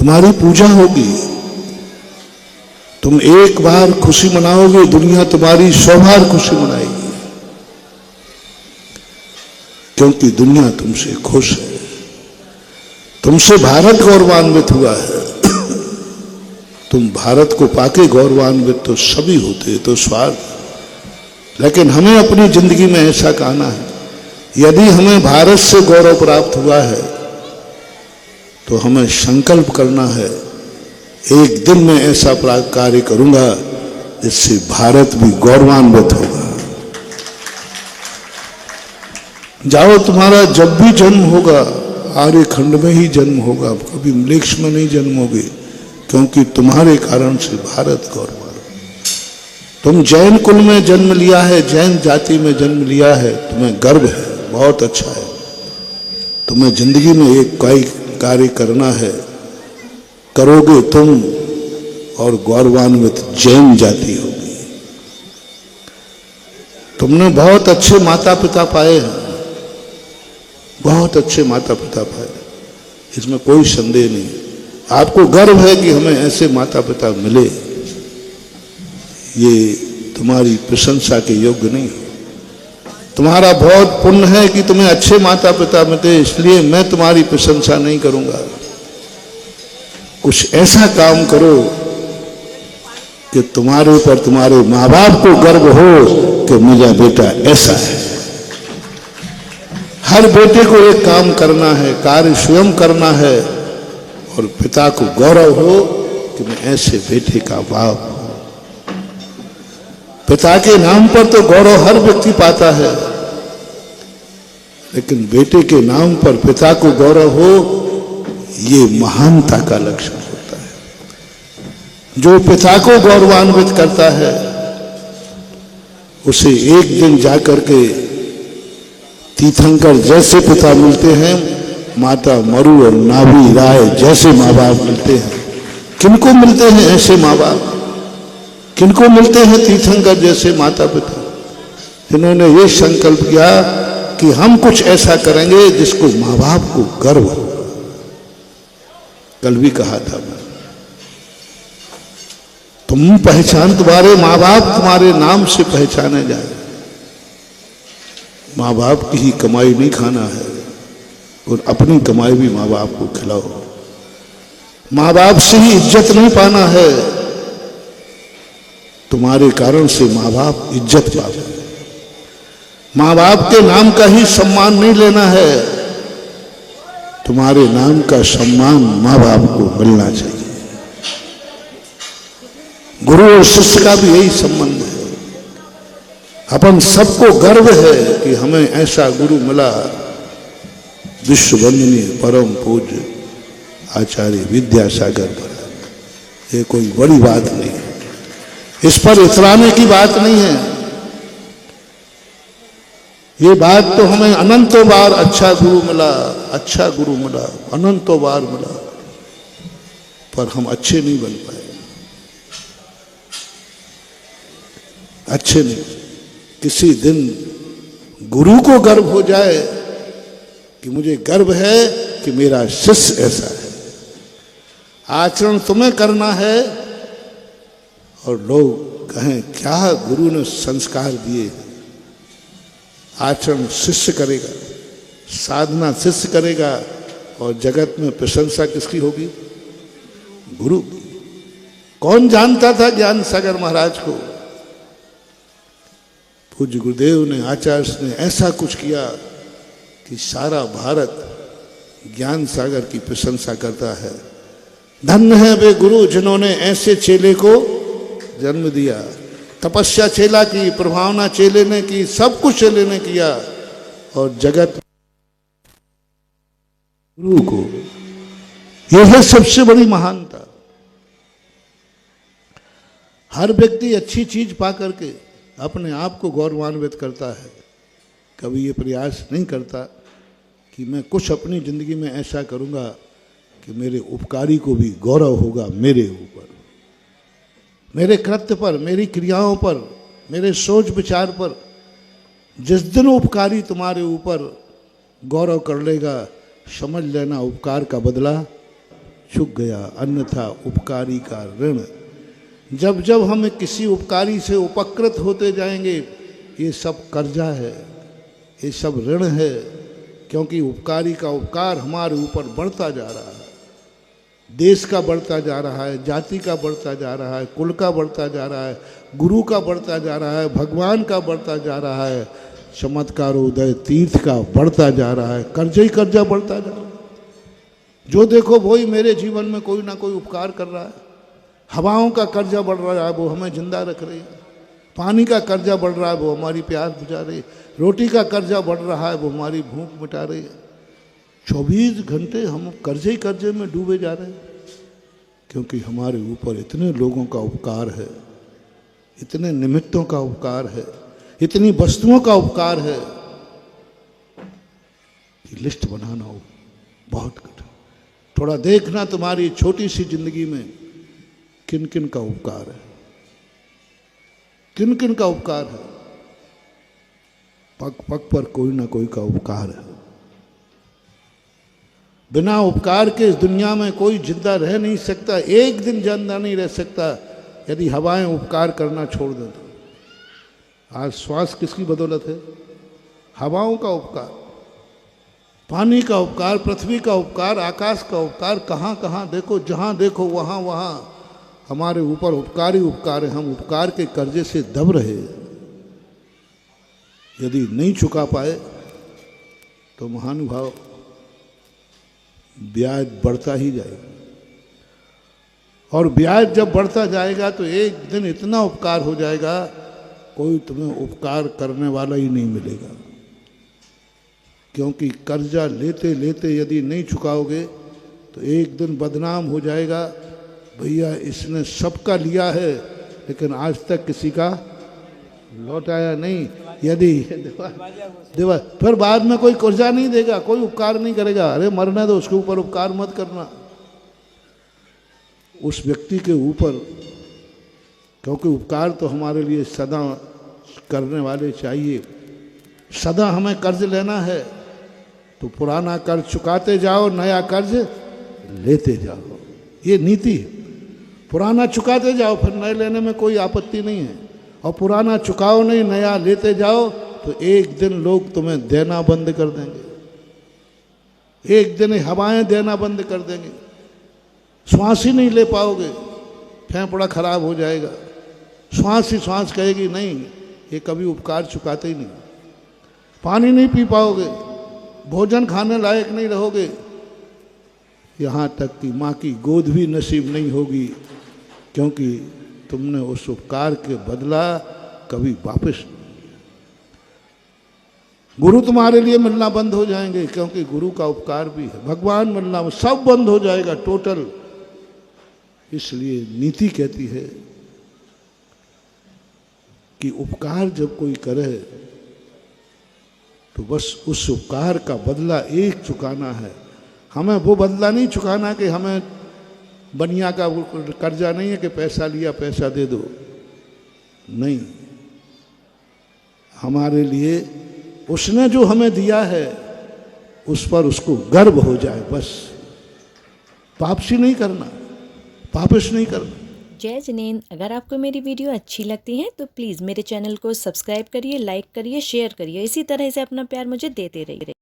तुम्हारी पूजा होगी। तुम एक बार खुशी मनाओगे, दुनिया तुम्हारी 100 बार खुशी मनाएगी, क्योंकि दुनिया तुमसे खुश है। तुमसे भारत गौरवान्वित हुआ है। तुम भारत को पाके गौरवान्वित तो सभी होते, तो स्वार्थ। लेकिन हमें अपनी जिंदगी में ऐसा कहना है, यदि हमें भारत से गौरव प्राप्त हुआ है तो हमें संकल्प करना है, एक दिन मैं ऐसा कार्य करूंगा जिससे भारत भी गौरवान्वित होगा। जाओ, तुम्हारा जब भी जन्म होगा आर्यखंड में ही जन्म होगा, कभी मलेक्ष में नहीं जन्मोगे, क्योंकि तुम्हारे कारण से भारत गौरवान्वित। तुम जैन कुल में जन्म लिया है, जैन जाति में जन्म लिया है, तुम्हें गर्व है, बहुत अच्छा है। तुम्हें जिंदगी में एक कोई कार्य करना है, करोगे तुम और गौरवान्वित जैन जाति होगी। तुमने बहुत अच्छे माता पिता पाए हैं, बहुत अच्छे माता पिता पाए, इसमें कोई संदेह नहीं। आपको गर्व है कि हमें ऐसे माता पिता मिले, ये तुम्हारी प्रशंसा के योग्य नहीं। तुम्हारा बहुत पुण्य है कि तुम्हें अच्छे माता पिता मिले, इसलिए मैं तुम्हारी प्रशंसा नहीं करूंगा। कुछ ऐसा काम करो कि तुम्हारे ऊपर तुम्हारे माँ बाप को गर्व हो कि मेरा बेटा ऐसा है। हर बेटे को एक काम करना है, कार्य स्वयं करना है, और पिता को गौरव हो कि मैं ऐसे बेटे का बाप हूं। पिता के नाम पर तो गौरव हर व्यक्ति पाता है, लेकिन बेटे के नाम पर पिता को गौरव हो, ये महानता का लक्षण होता है। जो पिता को गौरवान्वित करता है उसे एक दिन जाकर के तीर्थंकर जैसे पिता मिलते हैं, माता मरु और नाभी राय जैसे माँ बाप मिलते हैं। किनको मिलते हैं ऐसे माँ बाप? किनको मिलते हैं तीर्थंकर जैसे माता पिता? जिन्होंने ये संकल्प किया कि हम कुछ ऐसा करेंगे जिसको माँ बाप को गर्व हो। कल भी कहा था मैं, तुम पहचान, तुम्हारे माँ बाप तुम्हारे नाम से पहचाने जाए। माँ बाप की ही कमाई नहीं खाना है, और अपनी कमाई भी माँ बाप को खिलाओ। माँ बाप से ही इज्जत नहीं पाना है, तुम्हारे कारण से माँ बाप इज्जत पावे। माँ बाप के नाम का ही सम्मान नहीं लेना है, तुम्हारे नाम का सम्मान माँ बाप को मिलना चाहिए। गुरु और शिष्य का भी यही संबंध है। अपन सबको गर्व है कि हमें ऐसा गुरु मिला, विश्व वंदनीय परम पूज्य आचार्य विद्यासागर महाराज। ये कोई बड़ी बात नहीं है, इस पर इतराने की बात नहीं है। ये बात तो हमें अनंतों बार अच्छा गुरु मिला, अच्छा गुरु मिला, अनंतों बार मिला, पर हम अच्छे नहीं बन पाए, अच्छे नहीं। किसी दिन गुरु को गर्व हो जाए कि मुझे गर्व है कि मेरा शिष्य ऐसा है। आचरण तुम्हें करना है, और लोग कहें क्या गुरु ने संस्कार दिए। आचरण शिष्य करेगा, साधना शिष्य करेगा, और जगत में प्रशंसा किसकी होगी? गुरु। कौन जानता था ज्ञान सागर महाराज को? पूज्य गुरुदेव ने, आचार्य ने ऐसा कुछ किया कि सारा भारत ज्ञान सागर की प्रशंसा करता है। धन्य है वे गुरु जिन्होंने ऐसे चेले को जन्म दिया। तपस्या चेला की, प्रभावना चेले ने की, सब कुछ चेले ने किया, और जगत गुरु को, यह है सबसे बड़ी महानता। हर व्यक्ति अच्छी चीज पा करके अपने आप को गौरवान्वित करता है, कभी ये प्रयास नहीं करता कि मैं कुछ अपनी जिंदगी में ऐसा करूंगा कि मेरे उपकारी को भी गौरव होगा मेरे ऊपर, मेरे कृत्य पर, मेरी क्रियाओं पर, मेरे सोच विचार पर। जिस दिन उपकारी तुम्हारे ऊपर गौरव कर लेगा, समझ लेना उपकार का बदला चूक गया, अन्यथा उपकारी का ऋण। जब जब हम किसी उपकारी से उपकृत होते जाएंगे, ये सब कर्जा है, ये सब ऋण है, क्योंकि उपकारी का उपकार हमारे ऊपर बढ़ता जा रहा है। देश का बढ़ता जा रहा है, जाति का बढ़ता जा रहा है, कुल का बढ़ता जा रहा है, गुरु का बढ़ता जा रहा है, भगवान का बढ़ता जा रहा है, चमत्कार उदय तीर्थ का बढ़ता जा रहा है, कर्जा ही कर्जा बढ़ता जा रहा है। जो देखो वही मेरे जीवन में कोई ना कोई उपकार कर रहा है। हवाओं का कर्जा बढ़ रहा है, वो हमें जिंदा रख रही है। पानी का कर्जा बढ़ रहा है, वो हमारी प्यास बुझा रही है। रोटी का कर्जा बढ़ रहा है, वो हमारी भूख मिटा रही है। 24 घंटे हम कर्जे ही कर्जे में डूबे जा रहे हैं, क्योंकि हमारे ऊपर इतने लोगों का उपकार है, इतने निमित्तों का उपकार है, इतनी वस्तुओं का उपकार है कि लिस्ट बनाना हो बहुत कठिन। थोड़ा देखना तुम्हारी छोटी सी जिंदगी में किन किन का उपकार है, किन किन का उपकार है। पग पग पर कोई ना कोई का उपकार है। बिना उपकार के इस दुनिया में कोई जिंदा रह नहीं सकता, एक दिन जिंदा नहीं रह सकता यदि हवाएं उपकार करना छोड़ दें तो। आज श्वास किसकी बदौलत है? हवाओं का उपकार, पानी का उपकार, पृथ्वी का उपकार, आकाश का उपकार। कहाँ कहाँ देखो, जहाँ देखो वहाँ वहाँ हमारे ऊपर उपकार ही उपकार है। हम उपकार के कर्जे से दब रहे। यदि नहीं चुका पाए तो महानुभाव ब्याज बढ़ता ही जाएगा, और ब्याज जब बढ़ता जाएगा तो एक दिन इतना उपकार हो जाएगा, कोई तुम्हें उपकार करने वाला ही नहीं मिलेगा। क्योंकि कर्जा लेते लेते यदि नहीं चुकाओगे तो एक दिन बदनाम हो जाएगा, भैया इसने सबका लिया है लेकिन आज तक किसी का लौटाया नहीं। यदि देवा फिर बाद में कोई कर्जा नहीं देगा, कोई उपकार नहीं करेगा। अरे मरने दो, उसके ऊपर उपकार मत करना उस व्यक्ति के ऊपर, क्योंकि उपकार तो हमारे लिए सदा करने वाले चाहिए। सदा हमें कर्ज लेना है तो पुराना कर्ज चुकाते जाओ, नया कर्ज लेते जाओ, ये नीति है। पुराना चुकाते जाओ, फिर नए लेने में कोई आपत्ति नहीं है। और पुराना चुकाओ नहीं, नया लेते जाओ तो एक दिन लोग तुम्हें देना बंद कर देंगे, एक दिन हवाएं देना बंद कर देंगे। श्वास ही नहीं ले पाओगे, फेफड़ा खराब हो जाएगा। श्वास ही श्वास कहेगी नहीं, ये कभी उपकार चुकाते ही नहीं। पानी नहीं पी पाओगे, भोजन खाने लायक नहीं रहोगे, यहाँ तक कि माँ की गोद भी नसीब नहीं होगी, क्योंकि तुमने उस उपकार के बदला कभी वापस। गुरु तुम्हारे लिए मिलना बंद हो जाएंगे, क्योंकि गुरु का उपकार भी है। भगवान मिलना, सब बंद हो जाएगा टोटल। इसलिए नीति कहती है कि उपकार जब कोई करे तो बस उस उपकार का बदला एक चुकाना है। हमें वो बदला नहीं चुकाना कि हमें बनिया का कर्जा नहीं है कि पैसा लिया पैसा दे दो, नहीं। हमारे लिए उसने जो हमें दिया है उस पर उसको गर्व हो जाए, बस। वापसी नहीं करना, वापस नहीं करना। जय जिनेंद्र। अगर आपको मेरी वीडियो अच्छी लगती है तो प्लीज़ मेरे चैनल को सब्सक्राइब करिए, लाइक करिए, शेयर करिए। इसी तरह से अपना प्यार मुझे देते रहिए।